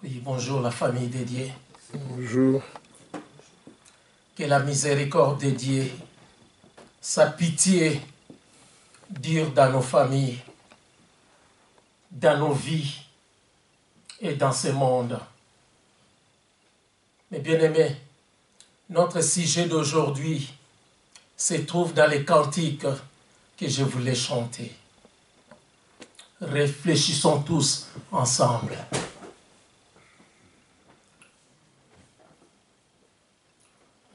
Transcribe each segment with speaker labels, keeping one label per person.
Speaker 1: Oui, bonjour la famille de Dieu.
Speaker 2: Bonjour.
Speaker 1: Que la miséricorde de Dieu, sa pitié dure dans nos familles, dans nos vies et dans ce monde. Mes bien-aimés, notre sujet d'aujourd'hui se trouve dans les cantiques que je voulais chanter. Réfléchissons tous ensemble.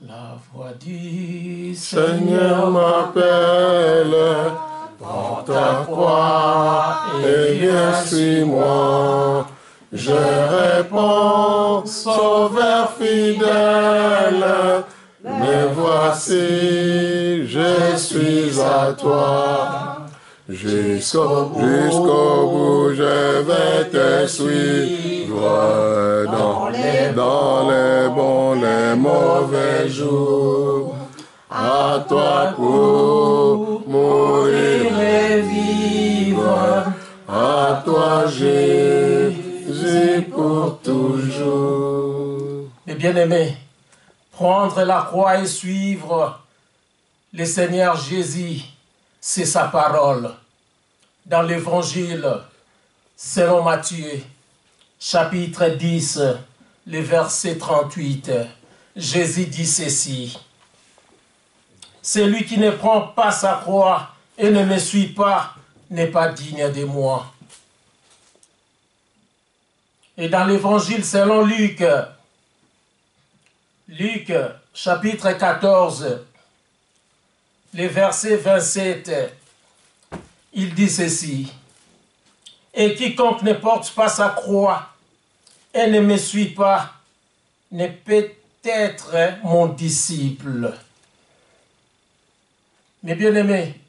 Speaker 1: La voix du
Speaker 2: Seigneur m'appelle, porte ta croix et viens suis-moi. Je réponds, Sauveur fidèle, me voici, je suis à toi. Jusqu'au bout, je vais te suivre dans les bons, les mauvais jours. À toi pour mourir et vivre, à toi Jésus pour toujours.
Speaker 1: Mes bien-aimés, prendre la croix et suivre le Seigneur Jésus, c'est sa parole. Dans l'évangile selon Matthieu, chapitre 10, le verset 38, Jésus dit ceci: celui qui ne prend pas sa croix et ne me suit pas n'est pas digne de moi. Et dans l'évangile selon Luc, chapitre 14, le verset 27, il dit ceci: et quiconque ne porte pas sa croix et ne me suit pas ne peut être mon disciple. Mes bien-aimés,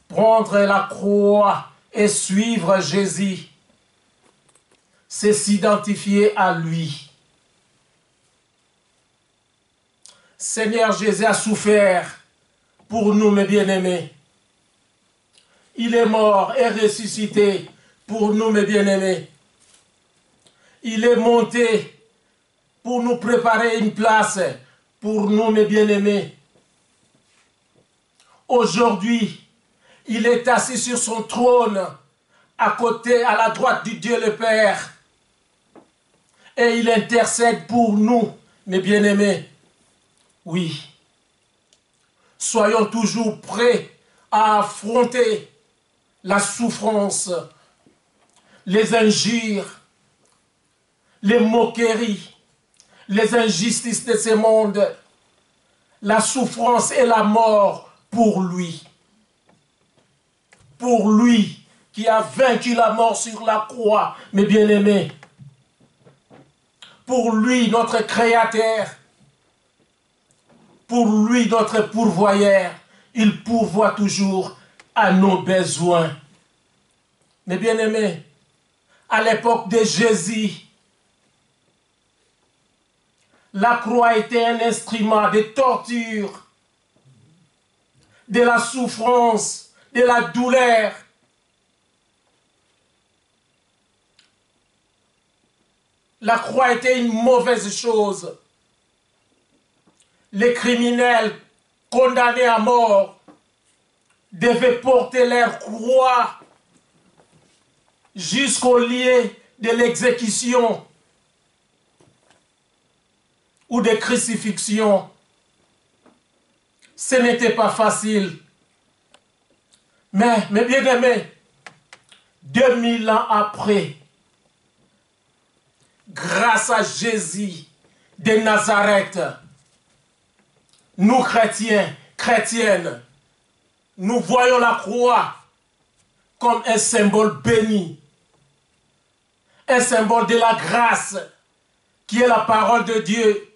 Speaker 1: prendre la croix et suivre Jésus, c'est s'identifier à lui. Seigneur Jésus a souffert pour nous, mes bien-aimés. Il est mort et ressuscité pour nous, mes bien-aimés. Il est monté pour nous préparer une place pour nous, mes bien-aimés. Aujourd'hui, il est assis sur son trône, à côté, à la droite du Dieu le Père. Et il intercède pour nous, mes bien-aimés. Oui. Soyons toujours prêts à affronter la souffrance, les injures, les moqueries, les injustices de ce monde, la souffrance et la mort pour lui. Pour lui qui a vaincu la mort sur la croix, mes bien-aimés. Pour lui, notre Créateur. Pour lui, notre pourvoyeur. Il pourvoit toujours à nos besoins. Mes bien-aimés, à l'époque de Jésus, la croix était un instrument de torture, de la souffrance, de la douleur. La croix était une mauvaise chose. Les criminels condamnés à mort devaient porter leur croix jusqu'au lieu de l'exécution ou de crucifixion. Ce n'était pas facile. Mais, mes bien-aimés, 2000 ans après, grâce à Jésus de Nazareth, nous chrétiens, chrétiennes, nous voyons la croix comme un symbole béni, un symbole de la grâce qui est la parole de Dieu,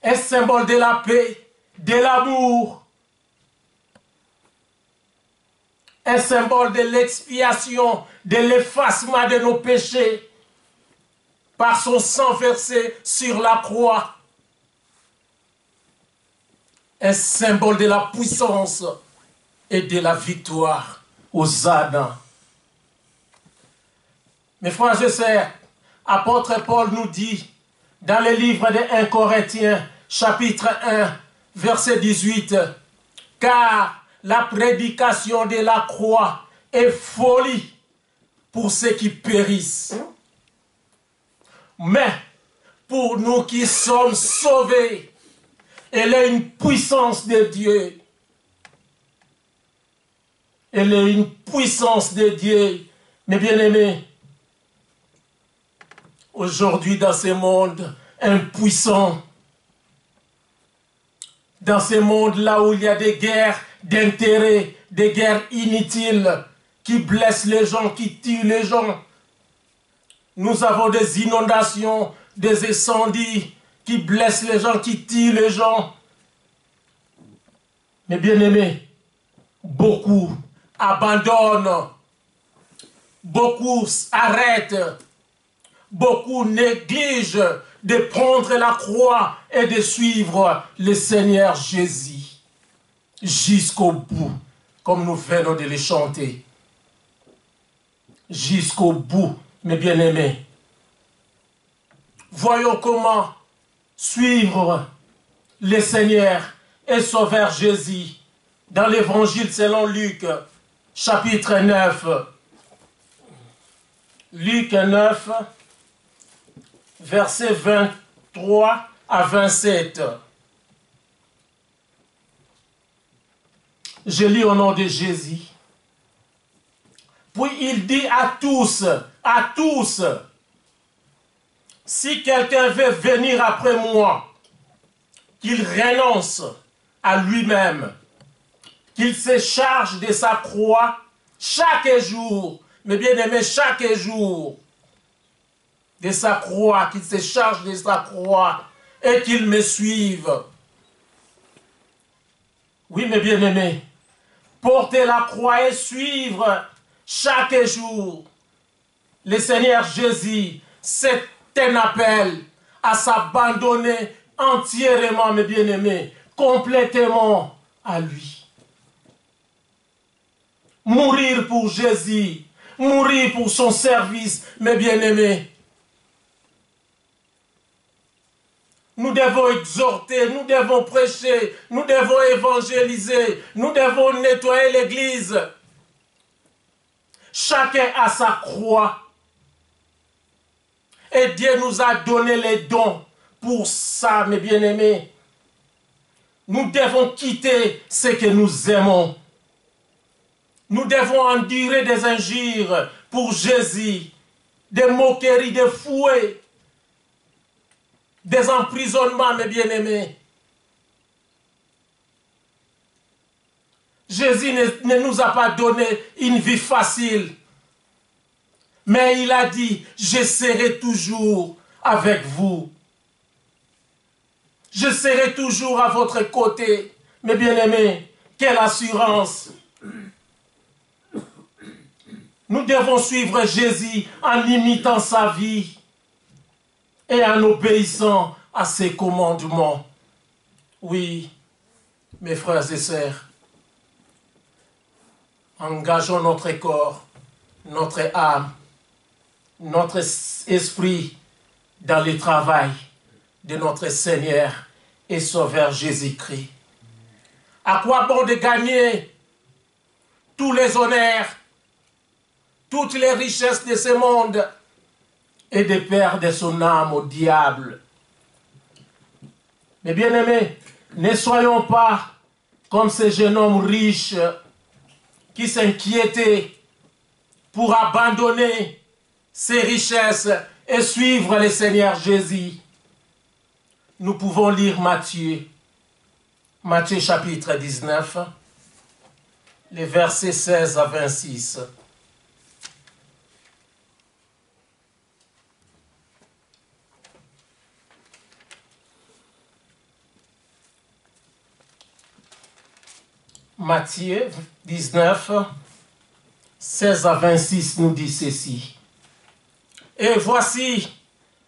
Speaker 1: un symbole de la paix, de l'amour, un symbole de l'expiation, de l'effacement de nos péchés par son sang versé sur la croix. Un symbole de la puissance et de la victoire aux ânes. Mes frères et sœurs, apôtre Paul nous dit dans le livre de 1 Corinthiens, chapitre 1, verset 18, « Car la prédication de la croix est folie pour ceux qui périssent. Mais pour nous qui sommes sauvés, elle est une puissance de Dieu. Elle est une puissance de Dieu. Mes bien-aimés, aujourd'hui dans ce monde impuissant, dans ce monde-là où il y a des guerres d'intérêt, des guerres inutiles, qui blessent les gens, qui tuent les gens. Nous avons des inondations, des incendies qui blessent les gens, qui tuent les gens. Mais bien aimés, beaucoup abandonnent, beaucoup arrêtent, beaucoup négligent de prendre la croix et de suivre le Seigneur Jésus jusqu'au bout, comme nous venons de le chanter. Jusqu'au bout, mes bien-aimés. Voyons comment suivre le Seigneur et Sauveur Jésus dans l'Évangile selon Luc, chapitre 9. Luc 9, versets 23 à 27. Je lis au nom de Jésus. Puis il dit à tous, si quelqu'un veut venir après moi, qu'il renonce à lui-même, qu'il se charge de sa croix chaque jour, mais bien aimé, chaque jour, de sa croix, qu'il se charge de sa croix et qu'il me suive. Oui, mes bien-aimés, porter la croix et suivre chaque jour le Seigneur Jésus, c'est un appel à s'abandonner entièrement, mes bien-aimés, complètement à lui. Mourir pour Jésus, mourir pour son service, mes bien-aimés. Nous devons exhorter, nous devons prêcher, nous devons évangéliser, nous devons nettoyer l'église. Chacun a sa croix. Et Dieu nous a donné les dons pour ça, mes bien-aimés. Nous devons quitter ce que nous aimons. Nous devons endurer des injures pour Jésus, des moqueries, des fouets, des emprisonnements, mes bien-aimés. Jésus ne nous a pas donné une vie facile. Mais il a dit, je serai toujours avec vous. Je serai toujours à votre côté. Mes bien-aimés, quelle assurance. Nous devons suivre Jésus en imitant sa vie et en obéissant à ses commandements. Oui, mes frères et sœurs, engageons notre corps, notre âme, notre esprit dans le travail de notre Seigneur et Sauveur Jésus-Christ. À quoi bon de gagner tous les honneurs, toutes les richesses de ce monde et de perdre son âme au diable? Mais bien aimés, ne soyons pas comme ce jeune homme riche qui s'inquiétait pour abandonner ses richesses et suivre le Seigneur Jésus. Nous pouvons lire Matthieu chapitre 19, les versets 16 à 26. Matthieu 19, 16 à 26 nous dit ceci. Et voici,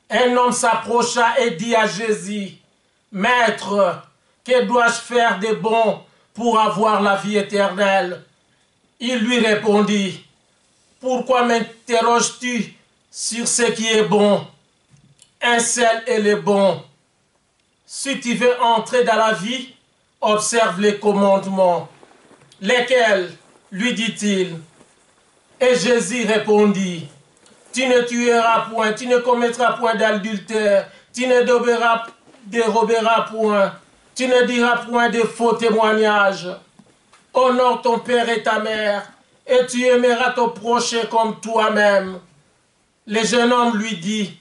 Speaker 1: un homme s'approcha et dit à Jésus, « Maître, que dois-je faire de bon pour avoir la vie éternelle ?» Il lui répondit, « Pourquoi m'interroges-tu? sur ce qui est bon. Un seul est le bon. Si tu veux entrer dans la vie, observe les commandements. Lesquels, lui dit-il. Et Jésus répondit, tu ne tueras point, tu ne commettras point d'adultère, tu ne déroberas point, tu ne diras point de faux témoignages. Honore ton père et ta mère, et tu aimeras ton prochain comme toi-même. Le jeune homme lui dit,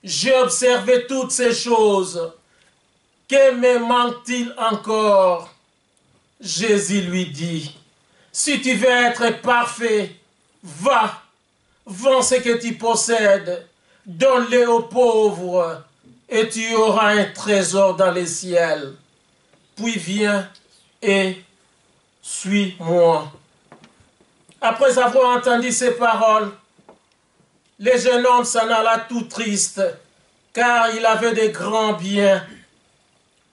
Speaker 1: j'ai observé toutes ces choses. Que me manque-t-il encore? Jésus lui dit, si tu veux être parfait, va, vends ce que tu possèdes, donne-le aux pauvres, et tu auras un trésor dans les ciels. Puis viens et suis-moi. Après avoir entendu ces paroles, le jeune homme s'en alla tout triste, car il avait de grands biens.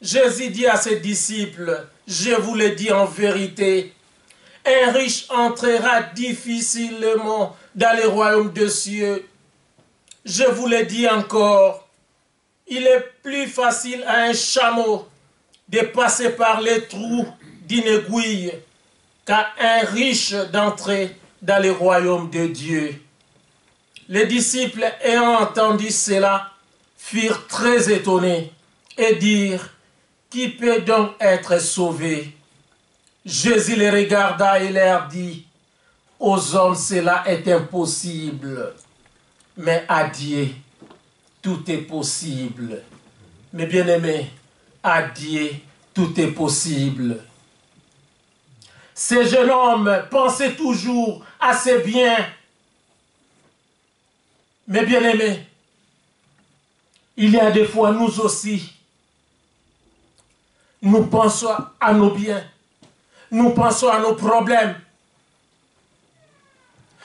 Speaker 1: Jésus dit à ses disciples, je vous le dis en vérité, un riche entrera difficilement dans le royaume des cieux. Je vous le dis encore, il est plus facile à un chameau de passer par les trous d'une aiguille qu'à un riche d'entrer dans le royaume de Dieu. Les disciples, ayant entendu cela, furent très étonnés et dirent, qui peut donc être sauvé? Jésus les regarda et leur dit, aux hommes cela est impossible, mais à Dieu tout est possible. Mes bien-aimés, à Dieu tout est possible. Ce jeune homme pensait toujours à ses biens. Mes bien-aimés, il y a des fois nous aussi, nous pensons à nos biens, nous pensons à nos problèmes.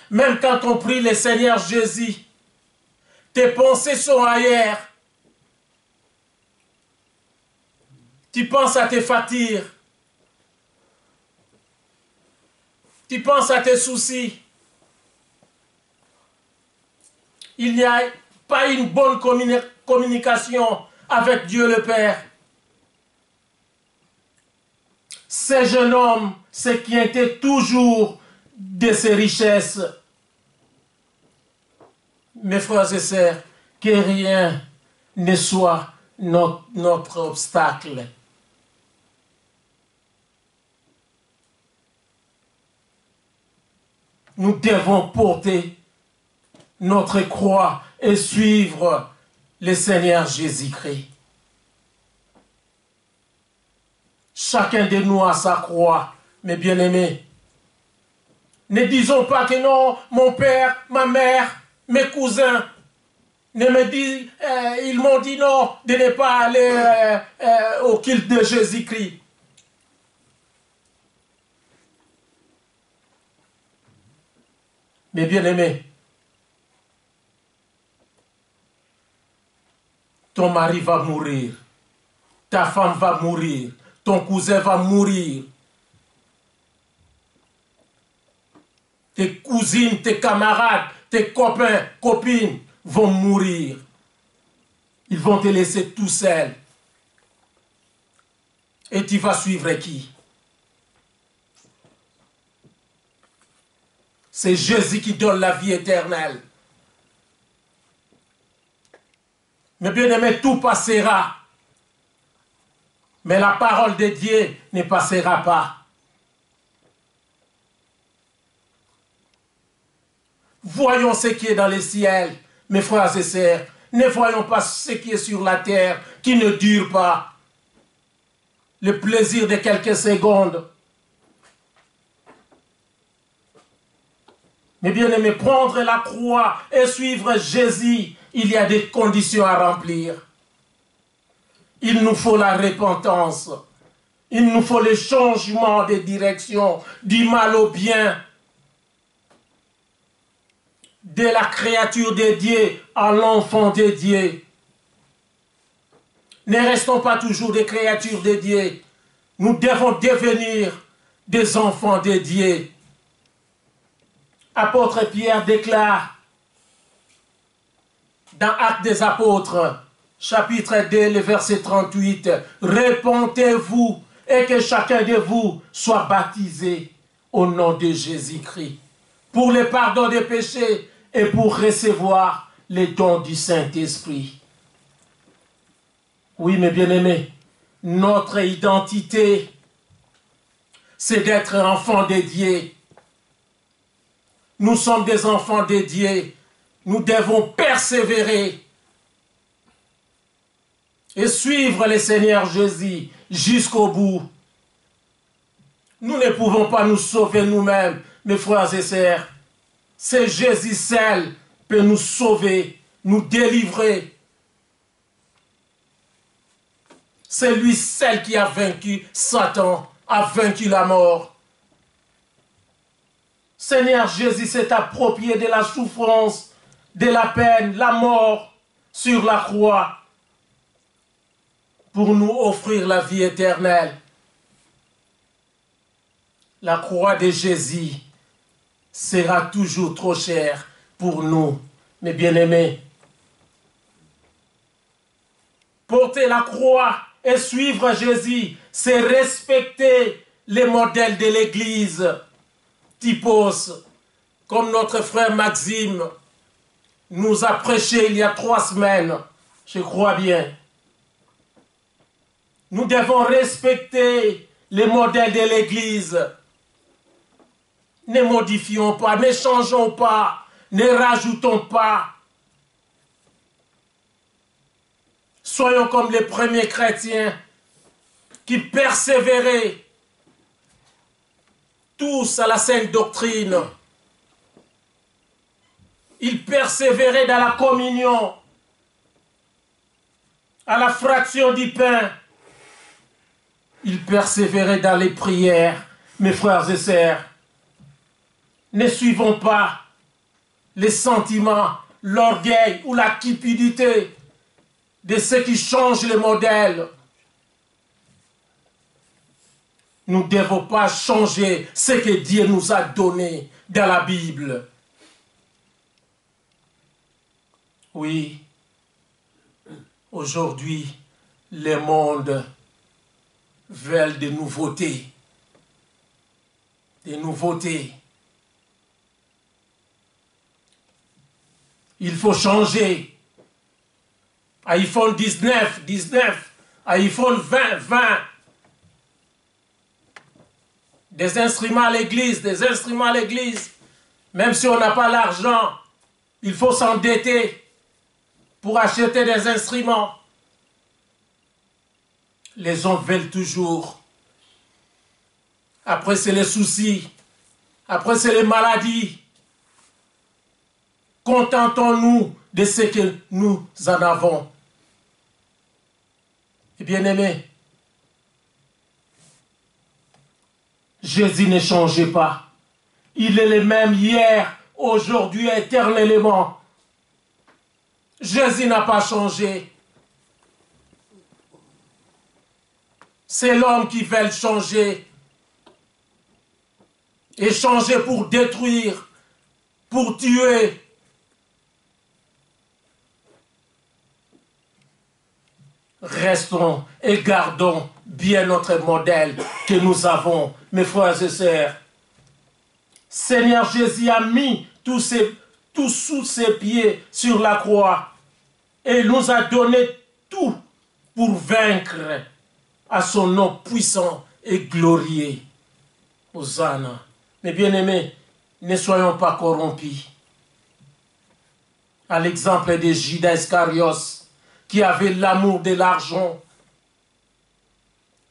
Speaker 1: Même quand on prie le Seigneur Jésus, tes pensées sont ailleurs. Tu penses à tes fatigues, tu penses à tes soucis. Il n'y a pas une bonne communication avec Dieu le Père. Ces jeunes hommes s'inquiétaient toujours de ses richesses. Mes frères et sœurs, que rien ne soit notre obstacle. Nous devons porter notre croix et suivre le Seigneur Jésus-Christ. Chacun de nous a sa croix, mes bien-aimés. Ne disons pas que non, mon père, ma mère, mes cousins, ils m'ont dit non, de ne pas aller au culte de Jésus-Christ. Mes bien-aimés, ton mari va mourir, ta femme va mourir, ton cousin va mourir, tes cousines, tes camarades, tes copains, copines vont mourir. Ils vont te laisser tout seul. Et tu vas suivre qui? C'est Jésus qui donne la vie éternelle. Mais bien aimé, tout passera. Mais la parole de Dieu ne passera pas. Voyons ce qui est dans les ciels, mes frères et sœurs. Ne voyons pas ce qui est sur la terre, qui ne dure pas. Le plaisir de quelques secondes. Mais bien aimé, prendre la croix et suivre Jésus, il y a des conditions à remplir. Il nous faut la repentance. Il nous faut le changement de direction, du mal au bien. De la créature de Dieu à l'enfant de Dieu. Ne restons pas toujours des créatures de Dieu. Nous devons devenir des enfants de Dieu. Apôtre Pierre déclare, dans Actes des Apôtres, chapitre 2, le verset 38, « Répentez-vous et que chacun de vous soit baptisé au nom de Jésus-Christ pour le pardon des péchés et pour recevoir les dons du Saint-Esprit. » Oui, mes bien-aimés, notre identité, c'est d'être enfants dédiés. Nous sommes des enfants dédiés. Nous devons persévérer et suivre le Seigneur Jésus jusqu'au bout. Nous ne pouvons pas nous sauver nous-mêmes, mes frères et sœurs. C'est Jésus seul qui peut nous sauver, nous délivrer. C'est lui seul qui a vaincu Satan, a vaincu la mort. Seigneur Jésus s'est approprié de la souffrance, de la peine, la mort sur la croix pour nous offrir la vie éternelle. La croix de Jésus sera toujours trop chère pour nous, mes bien-aimés. Porter la croix et suivre Jésus, c'est respecter les modèles de l'Église. Typos, comme notre frère Maxime nous a prêché il y a 3 semaines, je crois bien. Nous devons respecter les modèles de l'Église. Ne modifions pas, ne changeons pas, ne rajoutons pas. Soyons comme les premiers chrétiens qui persévéraient tous à la sainte doctrine. Ils persévéraient dans la communion, à la fraction du pain. Ils persévéraient dans les prières, mes frères et sœurs. Ne suivons pas les sentiments, l'orgueil ou la cupidité de ceux qui changent les modèles. Nous ne devons pas changer ce que Dieu nous a donné dans la Bible. Oui, aujourd'hui, le monde veut des nouveautés. Des nouveautés. Il faut changer. iPhone 19, 19. iPhone 20, 20. Des instruments à l'église, des instruments à l'église. Même si on n'a pas l'argent, il faut s'endetter pour acheter des instruments. Les hommes veulent toujours. Après, c'est les soucis. Après, c'est les maladies. Contentons-nous de ce que nous en avons. Et bien aimé, Jésus ne changeait pas. Il est le même hier, aujourd'hui, éternellement. Jésus n'a pas changé. C'est l'homme qui veut changer. Et changer pour détruire, pour tuer. Restons et gardons bien notre modèle que nous avons, mes frères et sœurs. Seigneur Jésus a mis tout sous ses pieds sur la croix et nous a donné tout pour vaincre à son nom puissant et glorieux. Hosanna. Mes bien-aimés, ne soyons pas corrompus. À l'exemple de Judas Iscariot, qui avait l'amour de l'argent,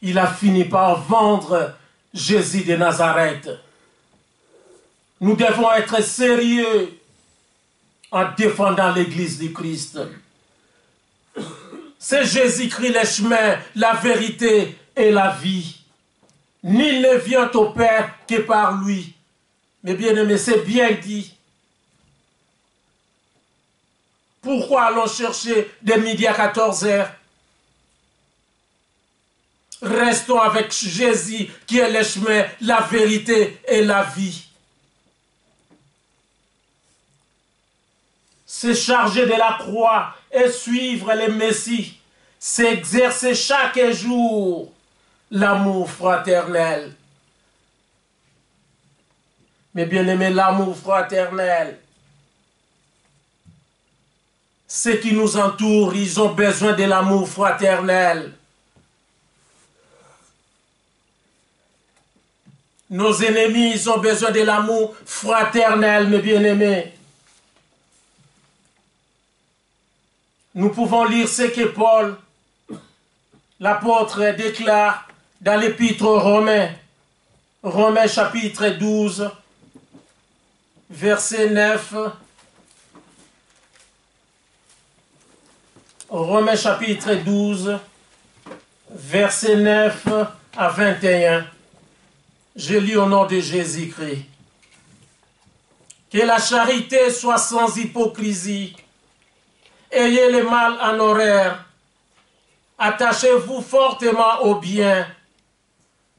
Speaker 1: il a fini par vendre Jésus de Nazareth. Nous devons être sérieux en défendant l'Église du Christ. C'est Jésus-Christ le chemin, la vérité et la vie. Nul ne vient au Père que par lui. Mais bien aimé, c'est bien dit. Pourquoi allons chercher de midi à 14 heures? Restons avec Jésus qui est le chemin, la vérité et la vie. se charger de la croix et suivre le Messie, c'est exercer chaque jour l'amour fraternel. Mes bien-aimés, l'amour fraternel, ceux qui nous entourent, ils ont besoin de l'amour fraternel. Nos ennemis, ils ont besoin de l'amour fraternel, mes bien-aimés. Nous pouvons lire ce que Paul, l'apôtre, déclare dans l'épître aux Romains. Romains chapitre 12, verset 9. Romains chapitre 12, verset 9 à 21. Je lis au nom de Jésus-Christ. Que la charité soit sans hypocrisie. Ayez le mal en horreur. Attachez-vous fortement au bien.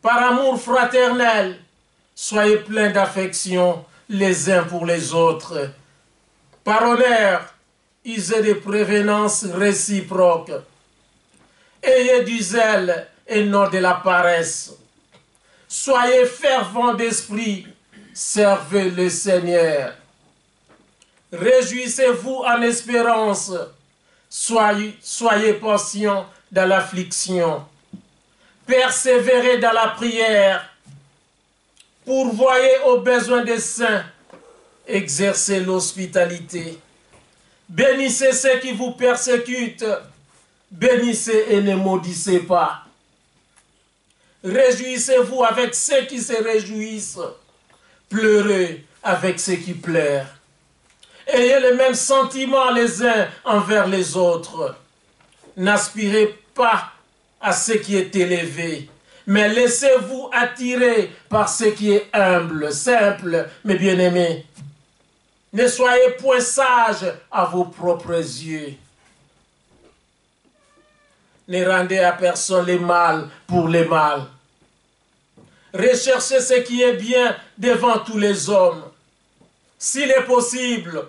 Speaker 1: Par amour fraternel, soyez pleins d'affection les uns pour les autres. Par honneur, usez de prévenance réciproque. Ayez du zèle et non de la paresse. Soyez fervents d'esprit, servez le Seigneur. Réjouissez-vous en espérance, soyez patients dans l'affliction. Persévérez dans la prière, pourvoyez aux besoins des saints, exercez l'hospitalité. Bénissez ceux qui vous persécutent, bénissez et ne maudissez pas. Réjouissez-vous avec ceux qui se réjouissent, pleurez avec ceux qui pleurent. Ayez les mêmes sentiments les uns envers les autres. N'aspirez pas à ce qui est élevé, mais laissez-vous attirer par ce qui est humble, simple, mes bien-aimés. Ne soyez point sages à vos propres yeux. Ne rendez à personne le mal pour le mal. Recherchez ce qui est bien devant tous les hommes. S'il est possible,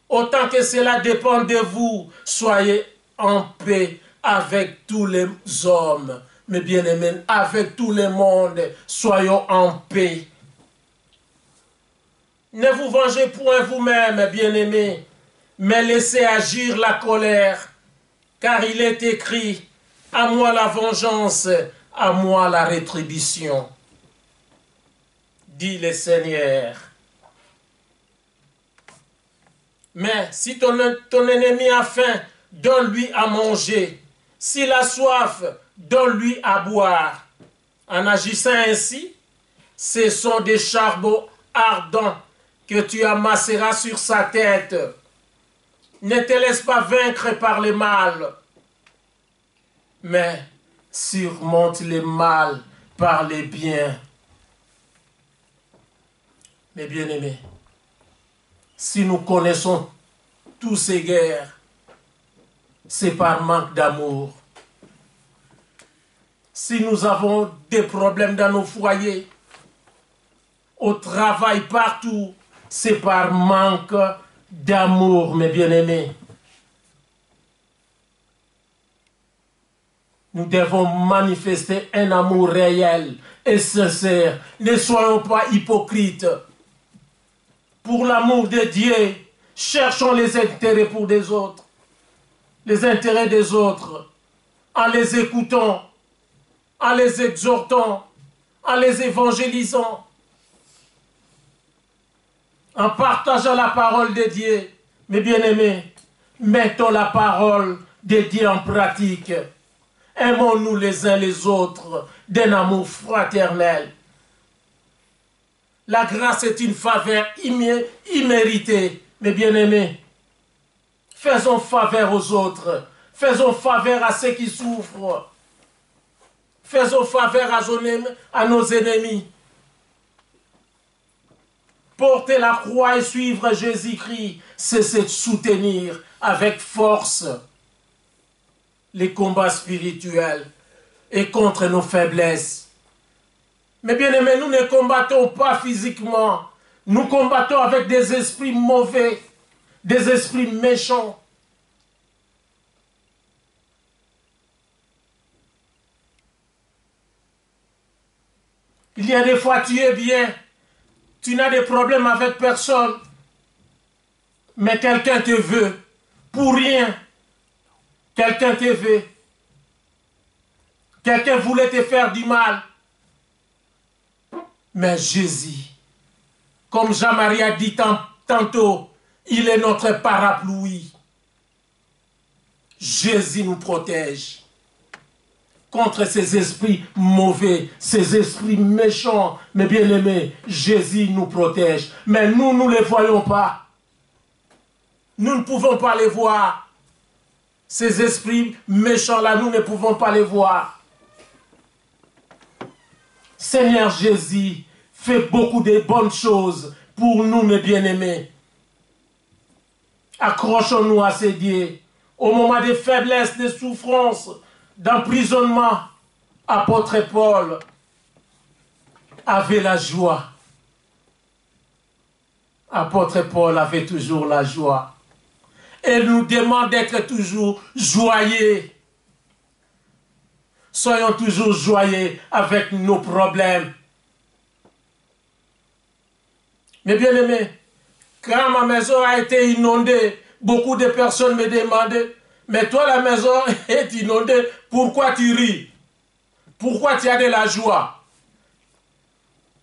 Speaker 1: autant que cela dépend de vous, soyez en paix avec tous les hommes. Mes bien-aimés, avec tout le monde, soyons en paix. Ne vous vengez point vous-même, bien-aimés, mais laissez agir la colère, car il est écrit, à moi la vengeance, à moi la rétribution, dit le Seigneur. Mais si ton ennemi a faim, donne-lui à manger. S'il a soif, donne-lui à boire. En agissant ainsi, ce sont des charbons ardents que tu amasseras sur sa tête. Ne te laisse pas vaincre par le mal, mais surmonte le mal par le bien. Mes bien-aimés, si nous connaissons tous ces guerres, c'est par manque d'amour. Si nous avons des problèmes dans nos foyers, au travail, partout, c'est par manque d'amour, mes bien-aimés. Nous devons manifester un amour réel et sincère. Ne soyons pas hypocrites. Pour l'amour de Dieu, cherchons les intérêts pour des autres. Les intérêts des autres, en les écoutant, en les exhortant, en les évangélisant, en partageant la parole de Dieu. Mes bien-aimés, mettons la parole de Dieu en pratique. Aimons-nous les uns les autres d'un amour fraternel. La grâce est une faveur imméritée, mes bien-aimés. Faisons faveur aux autres. Faisons faveur à ceux qui souffrent. Faisons faveur à nos ennemis. Porter la croix et suivre Jésus-Christ, c'est se soutenir avec force les combats spirituels et contre nos faiblesses. Mais bien aimés, nous ne combattons pas physiquement. Nous combattons avec des esprits mauvais des esprits méchants. Il y a des fois, tu es bien, tu n'as des problèmes avec personne, mais quelqu'un te veut, pour rien, quelqu'un te veut. Quelqu'un voulait te faire du mal. Mais Jésus, comme Jean-Marie a dit tantôt, il est notre parapluie. Jésus nous protège contre ces esprits mauvais, ces esprits méchants. Mais bien aimés, Jésus nous protège. Mais nous ne les voyons pas. Nous ne pouvons pas les voir. Ces esprits méchants-là, nous ne pouvons pas les voir. Seigneur Jésus fait beaucoup de bonnes choses pour nous, mes bien-aimés. Accrochons-nous à ces dieux. Au moment des faiblesses, des souffrances, d'emprisonnement, apôtre Paul avait la joie. Apôtre Paul avait toujours la joie. Elle nous demande d'être toujours joyeux. Soyons toujours joyeux avec nos problèmes. Mais bien aimé, quand ma maison a été inondée, beaucoup de personnes me demandaient, mais toi la maison est inondée, pourquoi tu ris? Pourquoi tu as de la joie?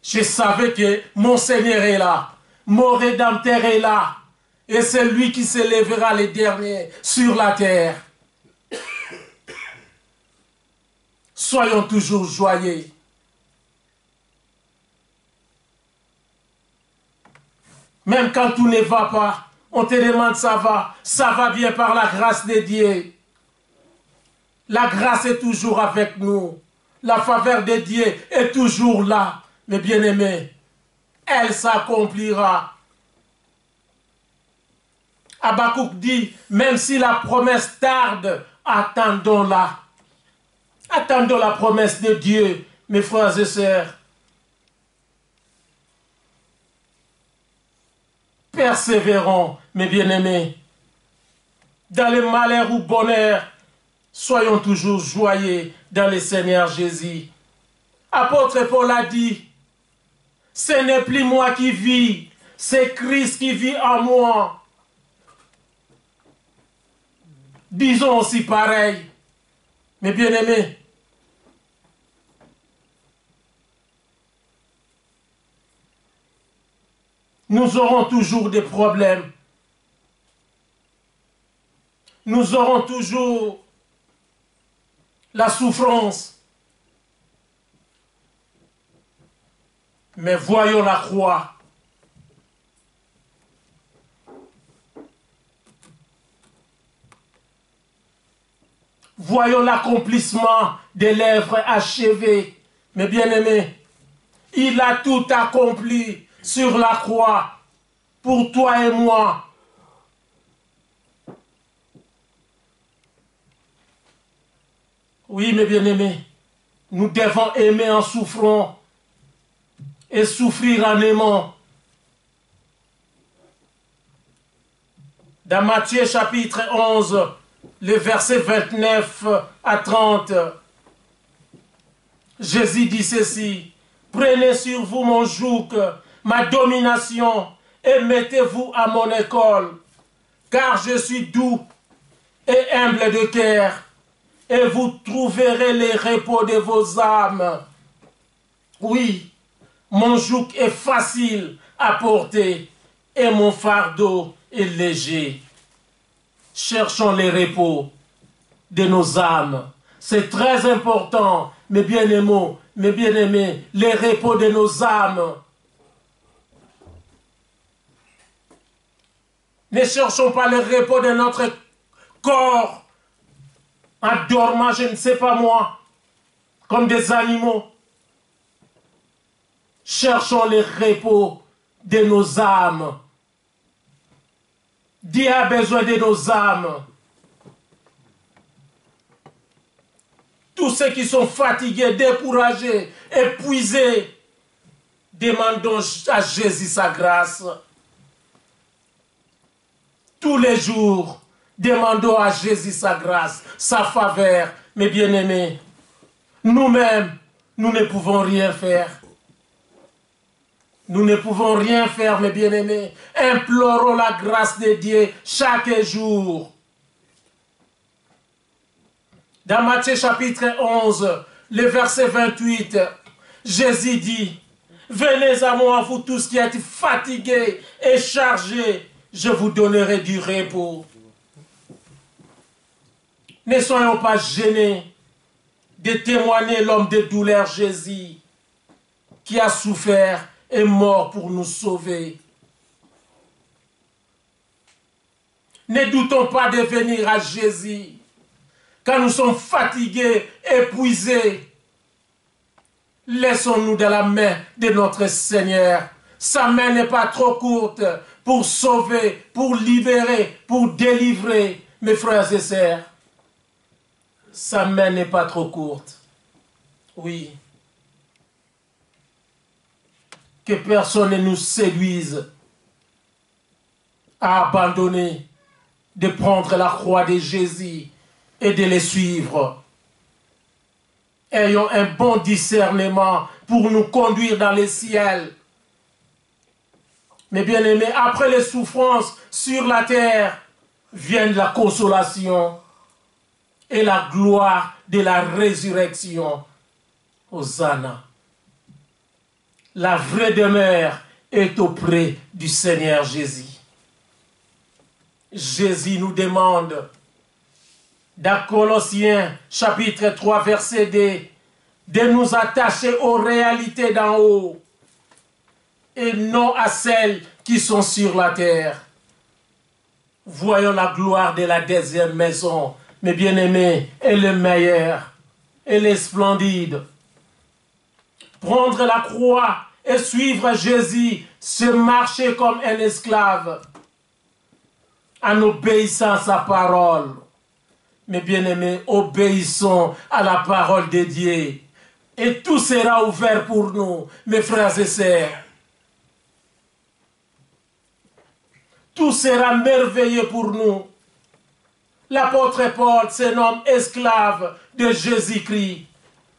Speaker 1: Je savais que mon Seigneur est là, mon Rédempteur est là, et c'est lui qui s'élèvera les derniers sur la terre. Soyons toujours joyeux. Même quand tout ne va pas, on te demande ça va bien par la grâce de Dieu. La grâce est toujours avec nous. La faveur de Dieu est toujours là. Mais bien aimés, elle s'accomplira. Habakkuk dit, même si la promesse tarde, attendons-la. Attendons la promesse de Dieu, mes frères et sœurs. Persévérons, mes bien-aimés. Dans le malheur ou bonheur, soyons toujours joyeux dans le Seigneur Jésus. Apôtre Paul a dit, ce n'est plus moi qui vis, c'est Christ qui vit en moi. Disons aussi pareil, mes bien-aimés. Nous aurons toujours des problèmes. Nous aurons toujours la souffrance. Mais voyons la croix. Voyons l'accomplissement des lèvres achevées. Mes bien-aimés, il a tout accompli sur la croix pour toi et moi. Oui, mes bien-aimés, nous devons aimer en souffrant et souffrir en aimant. Dans Matthieu chapitre 11, le verset 29 à 30, Jésus dit ceci, « Prenez sur vous mon joug, ma domination, et mettez-vous à mon école, car je suis doux et humble de cœur, et vous trouverez le repos de vos âmes. Oui, mon joug est facile à porter, et mon fardeau est léger. » Cherchons le repos de nos âmes. C'est très important, mes bien-aimés, le repos de nos âmes. Ne cherchons pas le repos de notre corps en dormant, je ne sais pas moi, comme des animaux. Cherchons le repos de nos âmes. Dieu a besoin de nos âmes. Tous ceux qui sont fatigués, découragés, épuisés, demandons à Jésus sa grâce. Tous les jours, demandons à Jésus sa grâce, sa faveur, mes bien-aimés. Nous-mêmes, nous ne pouvons rien faire. Nous ne pouvons rien faire, mes bien-aimés. Implorons la grâce de Dieu chaque jour. Dans Matthieu chapitre 11, le verset 28, Jésus dit, « Venez à moi, vous tous qui êtes fatigués et chargés, je vous donnerai du repos. » Ne soyons pas gênés de témoigner l'homme de douleur Jésus qui a souffert et mort pour nous sauver. Ne doutons pas de venir à Jésus quand nous sommes fatigués, épuisés. Laissons-nous dans la main de notre Seigneur. Sa main n'est pas trop courte pour sauver, pour libérer, pour délivrer, mes frères et sœurs. Sa main n'est pas trop courte. Oui. Que personne ne nous séduise à abandonner, de prendre la croix de Jésus et de les suivre. Ayons un bon discernement pour nous conduire dans les ciels. Mais bien aimés, après les souffrances sur la terre, viennent la consolation et la gloire de la résurrection. Hosanna. La vraie demeure est auprès du Seigneur Jésus. Jésus nous demande, dans Colossiens chapitre 3 verset 2, de nous attacher aux réalités d'en haut et non à celles qui sont sur la terre. Voyons la gloire de la deuxième maison, mes bien-aimés, elle est meilleure, elle est splendide. Prendre la croix et suivre Jésus, se marcher comme un esclave, en obéissant à sa parole. Mes bien-aimés, obéissons à la parole de Dieu. Et tout sera ouvert pour nous, mes frères et sœurs. Tout sera merveilleux pour nous. L'apôtre Paul se nomme esclave de Jésus-Christ.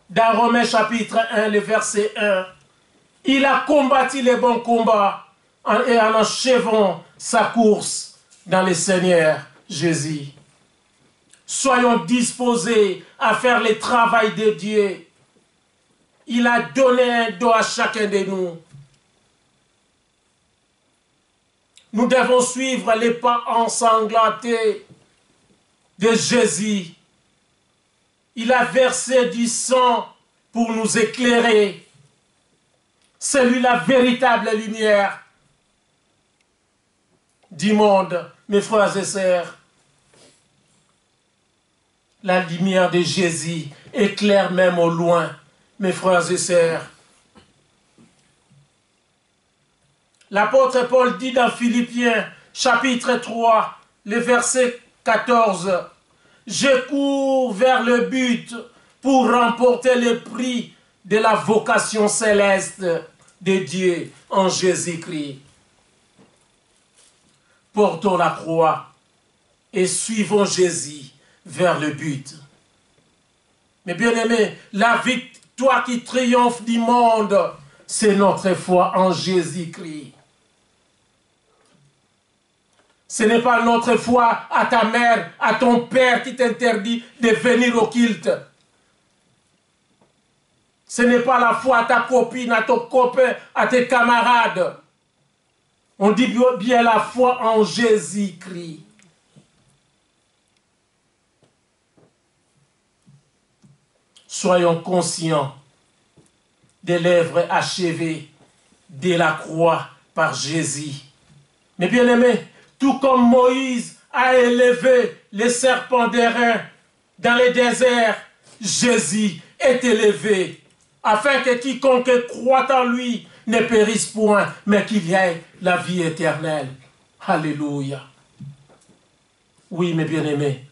Speaker 1: Dans Romains chapitre 1, le verset 1, il a combattu les bons combats et en achevant sa course dans le Seigneur Jésus. Soyons disposés à faire le travail de Dieu. Il a donné un don à chacun de nous. Nous devons suivre les pas ensanglantés de Jésus. Il a versé du sang pour nous éclairer. C'est lui la véritable lumière du monde, mes frères et sœurs. La lumière de Jésus éclaire même au loin, mes frères et sœurs. L'apôtre Paul dit dans Philippiens, chapitre 3, le verset 14, « Je cours vers le but pour remporter le prix de la vocation céleste de Dieu en Jésus-Christ. » Portons la croix et suivons Jésus vers le but. Mais bien aimés, la victoire qui triomphe du monde, c'est notre foi en Jésus-Christ. Ce n'est pas notre foi à ta mère, à ton père qui t'interdit de venir au culte. Ce n'est pas la foi à ta copine, à ton copain, à tes camarades. On dit bien la foi en Jésus-Christ. Soyons conscients des l'œuvre achevée de la croix par Jésus. Mais bien aimés, tout comme Moïse a élevé les serpents d'airain dans le désert, Jésus est élevé, afin que quiconque croit en lui ne périsse point, mais qu'il y ait la vie éternelle. Alléluia. Oui, mes bien-aimés,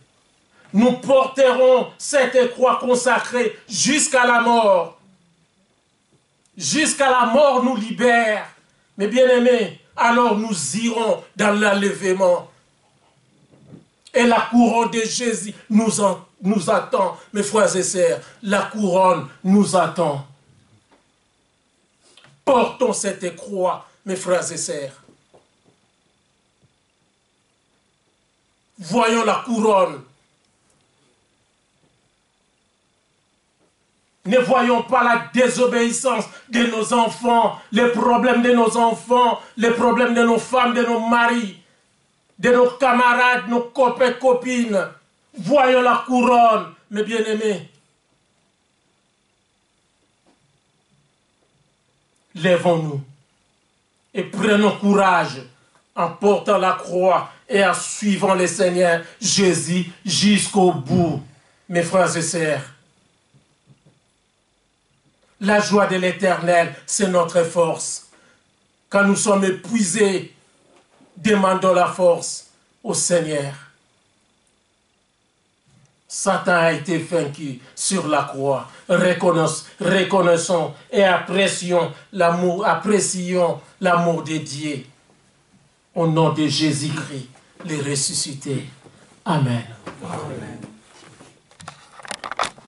Speaker 1: nous porterons cette croix consacrée jusqu'à la mort. Jusqu'à la mort nous libère. Mes bien-aimés, alors nous irons dans l'enlèvement. Et la couronne de Jésus nous attend, mes frères et sœurs. La couronne nous attend. Portons cette croix, mes frères et sœurs. Voyons la couronne. Ne voyons pas la désobéissance de nos enfants, les problèmes de nos enfants, les problèmes de nos femmes, de nos maris, de nos camarades, nos copains, copines. Voyons la couronne, mes bien-aimés. Lèvons-nous et prenons courage en portant la croix et en suivant le Seigneur Jésus jusqu'au bout, mes frères et sœurs. La joie de l'Éternel, c'est notre force. Quand nous sommes épuisés, demandons la force au Seigneur. Satan a été vaincu sur la croix. Reconnaissons et apprécions l'amour de Dieu. Au nom de Jésus-Christ, le ressuscité. Amen.
Speaker 2: Amen.